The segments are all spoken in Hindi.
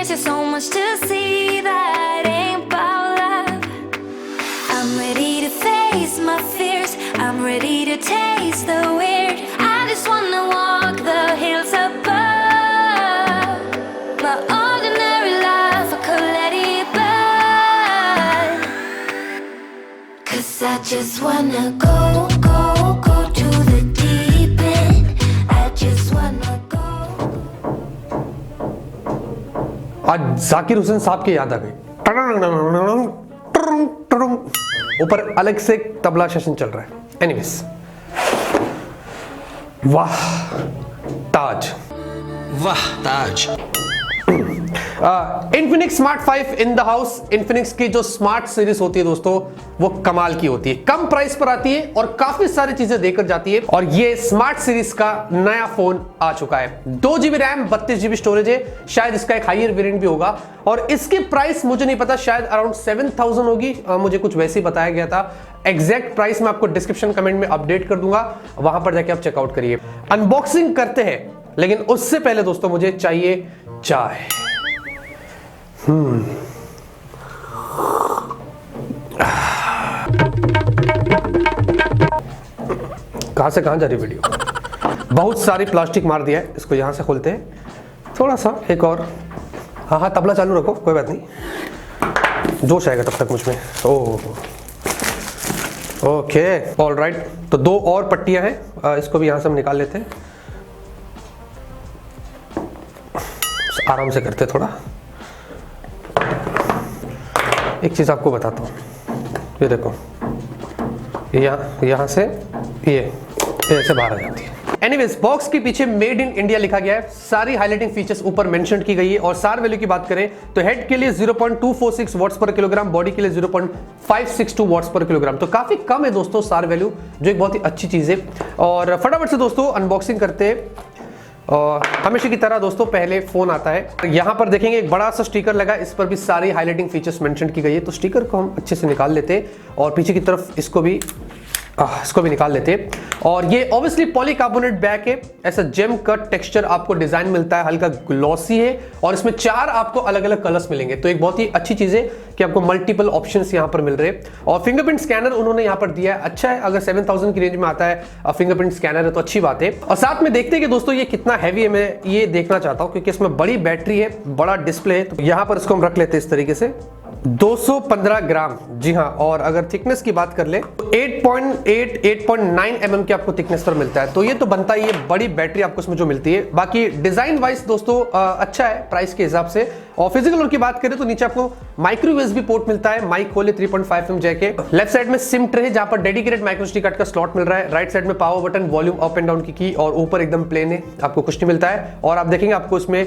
there's just so much to see that ain't about love. I'm ready to face my fears, I'm ready to taste the weird. I just wanna walk the hills above. My ordinary life, I could let it burn. 'Cause I just wanna go to the deep end. I just wanna go. आज जाकिर हुसैन साहब की याद आ गई। ऊपर अलग से तबला सेशन चल रहा है। एनीवेज, वाह ताज, वाह ताज। Infinix smart 5 in the house. Infinix की जो स्मार्ट सीरीज होती है दोस्तों, वो कमाल की होती है, कम प्राइस पर आती है और काफी सारी चीजें देकर जाती है। और ये स्मार्ट सीरीज का नया फोन आ चुका है। 2 GB रैम, 32 GB स्टोरेज है, शायद इसका एक हायर वेरिएंट भी होगा। और इसकी प्राइस मुझे नहीं पता, शायद अराउंड 7000 होगी, मुझे कुछ वैसे ही बताया गया था। एग्जैक्ट प्राइस मैं आपको डिस्क्रिप्शन कमेंट में अपडेट कर दूंगा, वहां पर जाके आप चेकआउट करिए। अनबॉक्सिंग करते हैं, लेकिन उससे पहले दोस्तों मुझे चाहिए चाय। कहां से कहां जा रही वीडियो। बहुत सारी प्लास्टिक मार दिया है, इसको यहां से खोलते हैं थोड़ा सा, एक और। हाँ, तबला चालू रखो, कोई बात नहीं, जोश आएगा तब तक मुझ में। Okay, all right. तो 2 और पट्टियां हैं, इसको भी यहां से हम निकाल लेते हैं। आराम से करते थोड़ा। एक चीज आपको बताता हूँ, ये देखो, यहाँ से ये ऐसे बाहर आ जाती है। एनीवेज, बॉक्स के पीछे मेड इन इंडिया लिखा गया है। सारी हाईलाइटिंग फीचर्स ऊपर मेंशन की गई है। और सार वैल्यू की बात करें तो हेड के लिए 0.246 वॉट्स पर किलोग्राम, बॉडी के लिए 0.562 वॉट्स पर किलोग्राम। तो काफी कम है दोस्तों सार वैल्यू, जो एक बहुत ही अच्छी चीज है। और फटाफट से दोस्तों अनबॉक्सिंग करते हैं। और हमेशा की तरह दोस्तों पहले फोन आता है। यहां पर देखेंगे एक बड़ा सा स्टिकर लगा, इस पर भी सारी हाईलाइटिंग फीचर्स मेंशन की गई है। तो स्टिकर को हम अच्छे से निकाल लेते हैं और पीछे की तरफ इसको भी निकाल लेते हैं। और ये ऑब्वियसली पॉलीकार्बोनेट बैक है, ऐसा जेम कट टेक्सचर आपको डिजाइन मिलता है, हल्का ग्लॉसी है। और इसमें 4 आपको अलग अलग कलर्स मिलेंगे। तो एक बहुत ही अच्छी चीज है कि आपको मल्टीपल ऑप्शंस यहां पर मिल रहे हैं। और फिंगरप्रिंट स्कैनर उन्होंने यहां पर दिया है, अच्छा है। अगर 7000 की रेंज में आता है फिंगरप्रिंट स्कैनर है तो अच्छी बात है। और साथ में देखते हैं कि दोस्तों ये कितना हैवी है, मैं ये देखना चाहता हूं, क्योंकि इसमें बड़ी बैटरी है, बड़ा डिस्प्ले है। तो यहां पर इसको हम रख लेते हैं इस तरीके से। 215 ग्राम, जी हाँ। और अगर थिकनेस की बात कर ले तो 8.9 mm की आपको थिकनेस पर मिलता है। तो ये तो बनता ही है, बड़ी बैटरी आपको इसमें जो मिलती है। बाकी डिजाइन वाइज दोस्तों अच्छा है प्राइस के हिसाब से। और फिजिकल और की बात करें तो नीचे आपको माइक्रो यूएसबी पोर्ट मिलता है, माइक खोले 3.5 mm जैक है। लेफ्ट साइड में सिम ट्रे है, जहां पर डेडिकेटेड माइक्रो SD कार्ड का स्लॉट मिल रहा है। राइट साइड में power button, volume up and down की और ऊपर एकदम प्लेन है, आपको कुछ नहीं मिलता है। और आप देखेंगे आपको इसमें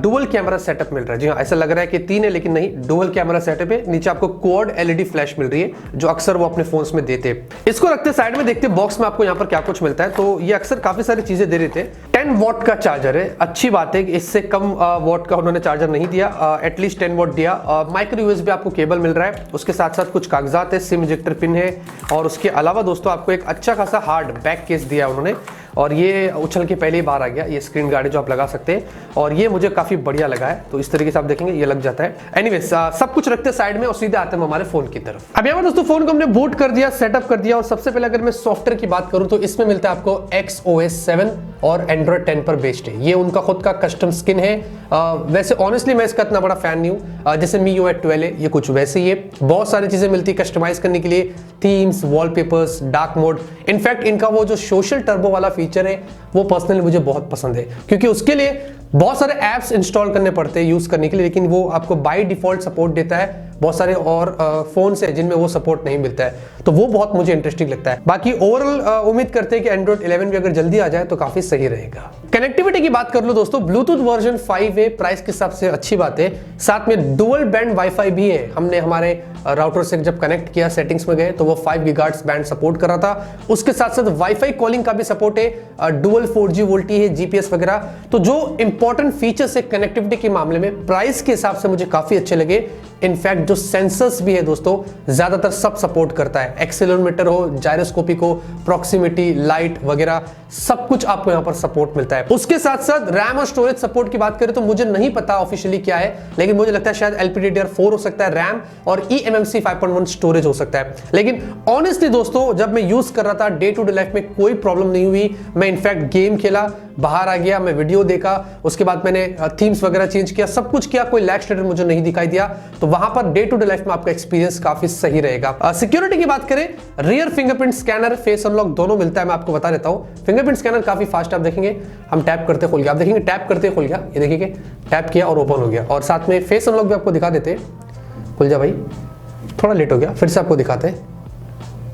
डुअल कैमरा सेटअप मिल रहा है। जी हाँ, ऐसा लग रहा है कि 3 है, लेकिन नहीं, डुअल कैमरा सेटअप है। नीचे आपको क्वाड LED फ्लैश मिल रही है, जो अक्सर वो अपने फोन्स में देते हैं। इसको रखते साइड में, देखते बॉक्स में आपको यहाँ पर क्या कुछ मिलता है। तो ये अक्सर काफी सारी चीजें दे रहे थे। 10 वॉट का चार्जर है, अच्छी बात है कि इससे कम वॉट का उन्होंने चार्जर नहीं दिया, एटलीस्ट 10 वॉट दिया। माइक्रो यूएसबी आपको केबल मिल रहा है, उसके साथ साथ कुछ कागजात है, सिम इजेक्टर पिन है। और उसके अलावा दोस्तों आपको एक अच्छा खासा हार्ड बैक केस दिया उन्होंने। और ये उछल के पहले ही बाहर आ गया, ये स्क्रीन गार्ड है जो आप लगा सकते हैं। और ये मुझे काफी बढ़िया लगा है, तो इस तरीके से आप देखेंगे ये लग जाता है। एनीवेज, सब कुछ रखते हैं साइड में और सीधे आते हैं हमारे फोन की तरफ। अब यहाँ पर दोस्तों फोन को हमने बूट कर दिया, सेटअप कर दिया। और सबसे पहले अगर मैं सॉफ्टवेयर की बात करूं तो इसमें मिलता है आपको XOS 7 और Android 10 पर बेस्ड है। ये उनका खुद का कस्टम स्किन है। वैसे ऑनेस्टली मैं इसका इतना बड़ा फैन नहीं हूं, जैसे MIUI 12 है, ये कुछ वैसे ही है। बहुत सारी चीजें मिलती है कस्टमाइज करने के लिए, themes, wallpapers, dark mode. In fact इनका वो जो सोशल टर्बो वाला फीचर है वो पर्सनली मुझे बहुत पसंद है, क्योंकि उसके लिए बहुत सारे ऐप्स इंस्टॉल करने पड़ते हैं यूज करने के लिए, लेकिन वो आपको बाय डिफॉल्ट सपोर्ट देता है। बहुत सारे और फोन है जिनमें वो सपोर्ट नहीं मिलता है, तो वो बहुत मुझे इंटरेस्टिंग लगता है। बाकी ओवरऑल उम्मीद करते हैं कि Android 11 भी अगर जल्दी आ जाए तो काफी सही रहेगा। कनेक्टिविटी की बात कर लो दोस्तों, ब्लूटूथ वर्जन 5 है, प्राइस के हिसाब से अच्छी बात है। साथ में डुअल बैंड वाईफाई भी है। हमने हमारे राउटर से जब कनेक्ट किया, सेटिंग्स में गए तो वो 5 गीगाहर्ट्ज बैंड सपोर्ट कर रहा था। उसके साथ साथ वाईफाई कॉलिंग का भी सपोर्ट है, डुअल 4G वोल्टी है, GPS वगैरह। तो जो इंपॉर्टेंट फीचर्स है कनेक्टिविटी के मामले में प्राइस के हिसाब से मुझे काफी अच्छे लगे। इनफैक्ट जो सेंसर्स भी है दोस्तों ज्यादातर सब सपोर्ट करता है, एक्सेलेरोमीटर हो, जायरोस्कोपिक हो, प्रॉक्सिमिटी, लाइट वगैरह सब कुछ आपको यहाँ पर सपोर्ट मिलता है। उसके साथ साथ रैम और स्टोरेज सपोर्ट की बात करें तो मुझे नहीं पता ऑफिशियली क्या है, लेकिन मुझे लगता है शायद LPDDR4 हो सकता है रैम और eMMC 5.1 स्टोरेज हो सकता है। लेकिन ऑनेस्टली दोस्तों जब मैं यूज कर रहा था डे टू डे लाइफ में कोई प्रॉब्लम नहीं हुई। मैं इनफैक्ट गेम खेला, बाहर आ गया, मैं वीडियो देखा, उसके बाद मैंने थीम्स वगैरह चेंज किया, सब कुछ किया, कोई लैग स्टेटस मुझे नहीं दिखाई दिया। तो वहां per day to day life में आपका एक्सपीरियंस काफी सही रहेगा। सिक्योरिटी की बात करें, rear fingerprint scanner, face unlock दोनों मिलता है। मैं आपको बता देता हूं, फिंगरप्रिंट स्कैनर काफी फास्ट, आप देखेंगे हम टैप करते खुल गया, आप देखेंगे टैप करते खुल गया, ये देखिए टैप किया और ओपन हो गया। और साथ में फेस अनलॉक भी आपको दिखा देते, खुल जा भाई, थोड़ा लेट हो गया, फिर से आपको दिखाते हैं।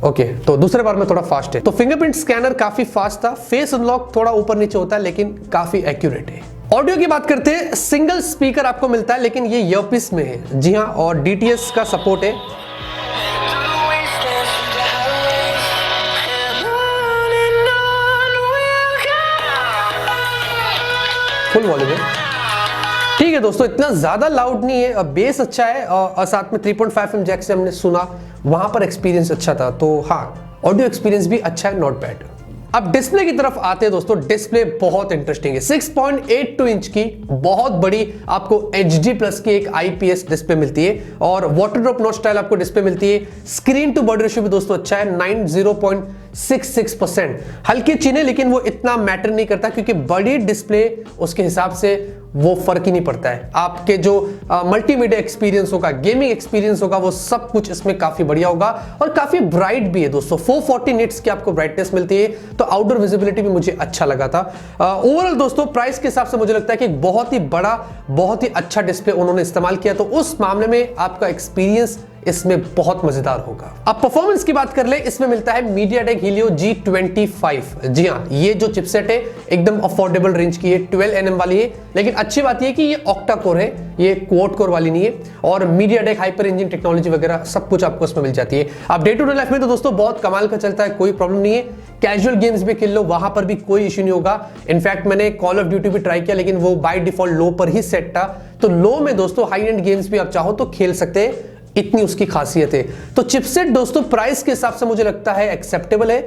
ओके, तो दूसरे बार में थोड़ा फास्ट है। तो फिंगरप्रिंट स्कैनर काफी फास्ट था, फेस अनलॉक थोड़ा ऊपर नीचे होता है लेकिन काफी एक्यूरेट है। ऑडियो की बात करते हैं, सिंगल स्पीकर आपको मिलता है लेकिन ये ईयरपीस में है, जी हाँ, और DTS का सपोर्ट है। फुल वॉल्यूम है, ठीक है दोस्तों, इतना ज्यादा लाउड नहीं है, बेस अच्छा है और साथ में 3.5mm जैक से हमने सुना, वहां पर एक्सपीरियंस अच्छा था। तो हाँ, ऑडियो एक्सपीरियंस भी अच्छा है, नॉट बैड। अब डिस्प्ले की तरफ आते हैं दोस्तों, डिस्प्ले बहुत इंटरेस्टिंग है, 6.82 इंच की बहुत बड़ी आपको HD+ की एक IPS डिस्प्ले मिलती है और वाटर ड्रॉप नॉच स्टाइल आपको डिस्प्ले मिलती है। स्क्रीन टू बॉडी रेशियो भी दोस्तों अच्छा है, 90.66%। हल्के चीने लेकिन वो इतना मैटर नहीं करता क्योंकि बड़ी डिस्प्ले उसके हिसाब से वो फर्क ही नहीं पड़ता है। आपके जो मल्टीमीडिया एक्सपीरियंस होगा, गेमिंग एक्सपीरियंस होगा, वो सब कुछ इसमें काफी बढ़िया होगा और काफी ब्राइट भी है दोस्तों। 440 निट्स की आपको ब्राइटनेस मिलती है, तो आउटडोर विजिबिलिटी भी मुझे अच्छा लगा था। ओवरऑल दोस्तों प्राइस के हिसाब से मुझे लगता है कि बहुत ही बड़ा, बहुत ही अच्छा डिस्प्ले उन्होंने इस्तेमाल किया, तो उस मामले में आपका एक्सपीरियंस इसमें बहुत मजेदार होगा। अब परफॉर्मेंस की बात कर ले, इसमें मिलता है MediaTek Helio G25। जी हाँ, ये जो चिपसेट है एकदम अफोर्डेबल रेंज की है, 12nm वाली है, लेकिन अच्छी बात ये कि ये ऑक्टा कोर है, ये क्वाड कोर वाली नहीं है, और MediaTek हाइपर इंजन टेक्नोलॉजी वगैरह सब कुछ आपको इसमें मिल जाती है। अब डे टू डे लाइफ में तो दोस्तों बहुत कमाल का चलता है, कोई प्रॉब्लम नहीं है, कैजुअल गेम्स भी खेल लो, वहां पर भी कोई इश्यू नहीं होगा। इनफैक्ट मैंने कॉल ऑफ ड्यूटी भी ट्राई किया लेकिन वो बाय डिफॉल्ट लो पर ही सेट था, तो लो में दोस्तों हाई एंड गेम्स भी आप चाहो तो खेल सकते हैं, इतनी उसकी खासियत है। तो चिपसेट दोस्तों प्राइस के हिसाब से मुझे लगता है एक्सेप्टेबल है।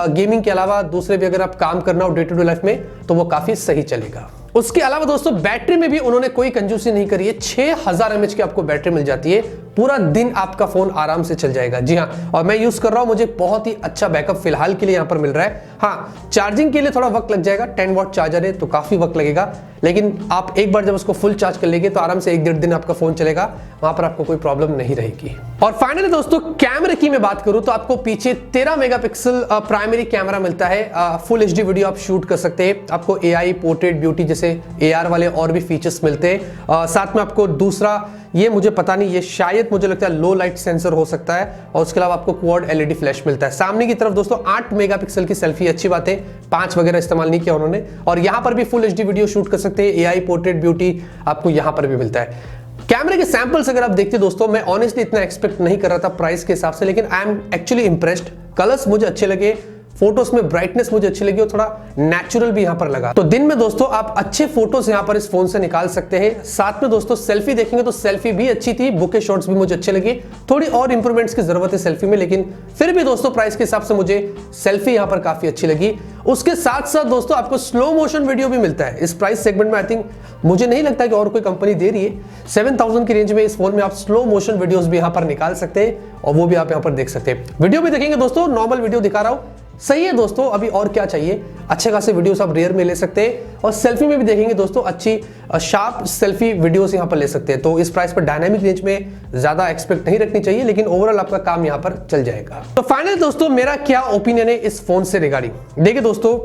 गेमिंग के अलावा दूसरे भी अगर आप काम करना हो डे टू डे लाइफ में तो वो काफी सही चलेगा। उसके अलावा दोस्तों बैटरी में भी उन्होंने कोई कंजूसी नहीं करी है, 6000 mAh की आपको बैटरी मिल जाती है, पूरा दिन आपका फोन आराम से चल जाएगा। जी हाँ, और मैं यूज कर रहा हूं, मुझे बहुत ही अच्छा बैकअप फिलहाल के लिए यहां पर मिल रहा है। हाँ, चार्जिंग के लिए थोड़ा वक्त लग जाएगा, 10 वाट चार्जर है तो काफी वक्त लगेगा, लेकिन आप एक बार जब उसको फुल चार्ज कर लेंगे तो आराम से 1-1.5 दिन आपका फोन चलेगा, वहां पर आपको कोई प्रॉब्लम नहीं रहेगी। और फाइनली दोस्तों कैमरे की मैं बात करूं तो आपको पीछे 13 मेगापिक्सल प्राइमरी कैमरा मिलता है, फुल HD वीडियो आप शूट कर सकते हैं, आपको AI पोर्ट्रेट ब्यूटी जैसे AR वाले और भी फीचर्स मिलते हैं। साथ में आपको दूसरा, ये मुझे पता नहीं, ये शायद मुझे लगता है लो लाइट सेंसर हो सकता है, और उसके अलावा आपको क्वाड LED फ्लैश मिलता है। सामने की तरफ दोस्तों 8 मेगापिक्सल की सेल्फी, अच्छी बात है, 5 वगैरह इस्तेमाल नहीं किया उन्होंने, और यहां पर भी फुल HD वीडियो शूट कर सकते हैं, AI पोर्ट्रेट ब्यूटी आपको यहां पर भी मिलता है। कैमरे के सैंपल्स अगर आप देखते दोस्तों, मैं ऑनेस्टली इतना एक्सपेक्ट नहीं कर रहा था प्राइस के हिसाब से, लेकिन I am actually impressed. Colours मुझे अच्छे लगे, फोटोज में ब्राइटनेस मुझे अच्छी लगी और थोड़ा नेचुरल भी यहां पर लगा। तो दिन में दोस्तों आप अच्छे फोटोज यहां पर इस फोन से निकाल सकते हैं। साथ में दोस्तों सेल्फी देखेंगे तो सेल्फी भी अच्छी थी, बुके शॉट्स भी मुझे अच्छे लगे, थोड़ी और इंप्रूवमेंट्स की जरूरत है सेल्फी में, लेकिन फिर भी दोस्तों प्राइस के हिसाब से मुझे सेल्फी यहां पर काफी अच्छी लगी। उसके साथ साथ दोस्तों आपको स्लो मोशन वीडियो भी मिलता है इस प्राइस सेगमेंट में। आई थिंक, मुझे नहीं लगता कि और कोई कंपनी दे रही है। 7000 की रेंज में इस फोन में आप स्लो मोशन वीडियोस भी यहां पर निकाल सकते हैं, और वो भी आप यहां पर देख सकते हैं। वीडियो भी देखेंगे दोस्तों, नॉर्मल वीडियो दिखा रहा हूं, सही है दोस्तों, अभी और क्या चाहिए। अच्छे खासे वीडियोस आप रेयर में ले सकते हैं, और सेल्फी में भी देखेंगे दोस्तों अच्छी शार्प सेल्फी वीडियोस यहां पर ले सकते हैं। तो इस प्राइस पर डायनामिक रेंज में ज्यादा एक्सपेक्ट नहीं रखनी चाहिए, लेकिन ओवरऑल आपका काम यहां पर चल जाएगा। तो फाइनल दोस्तों मेरा क्या ओपिनियन है इस फोन से रिगार्डिंग। देखिए दोस्तों,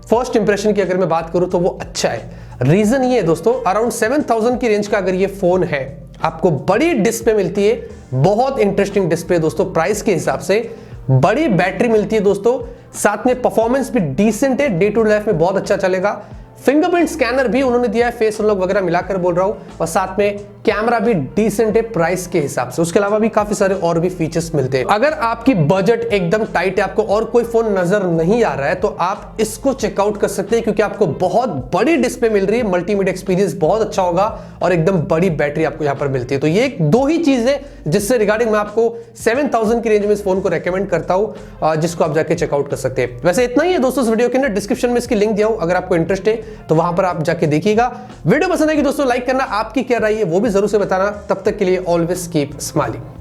फर्स्ट इंप्रेशन की अगर मैं बात करूं तो वो अच्छा है। रीजन ये है दोस्तों, अराउंड 7000 की रेंज का अगर ये फोन है, आपको बड़ी डिस्प्ले मिलती है, बहुत इंटरेस्टिंग डिस्प्ले दोस्तों, प्राइस के हिसाब से बड़ी बैटरी मिलती है दोस्तों, साथ में परफॉर्मेंस भी डिसेंट है, डे टू डे लाइफ में बहुत अच्छा चलेगा। फिंगरप्रिंट स्कैनर भी उन्होंने दिया है, फेस अनलॉक वगैरह मिलाकर बोल रहा हूं, और साथ में कैमरा भी डिसेंट है प्राइस के हिसाब से। उसके अलावा भी काफी सारे और भी फीचर्स मिलते हैं। अगर आपकी बजट एकदम टाइट है, आपको और कोई फोन नजर नहीं आ रहा है, तो आप इसको चेकआउट कर सकते हैं, क्योंकि आपको बहुत बड़ी डिस्प्ले मिल रही है, मल्टीमीडिया एक्सपीरियंस बहुत अच्छा होगा, और एकदम बड़ी बैटरी आपको यहाँ पर मिलती है। तो ये दो ही चीज है जिससे रिगार्डिंग मैं आपको 7000 की रेंज में इस फोन को रेकमेंड करता हूँ, जिसको आप जाके चेकआउट कर सकते हैं। वैसे इतना ही है दोस्तों इस वीडियो के अंदर, डिस्क्रिप्शन में इसकी लिंक दिया हूं, अगर आपको इंटरेस्ट है तो वहां पर आप जाके देखिएगा। वीडियो पसंद आएगी दोस्तों लाइक करना, आपकी क्या राय है वो भी जरूर से बताना। तब तक के लिए ऑलवेज कीप स्माइलिंग।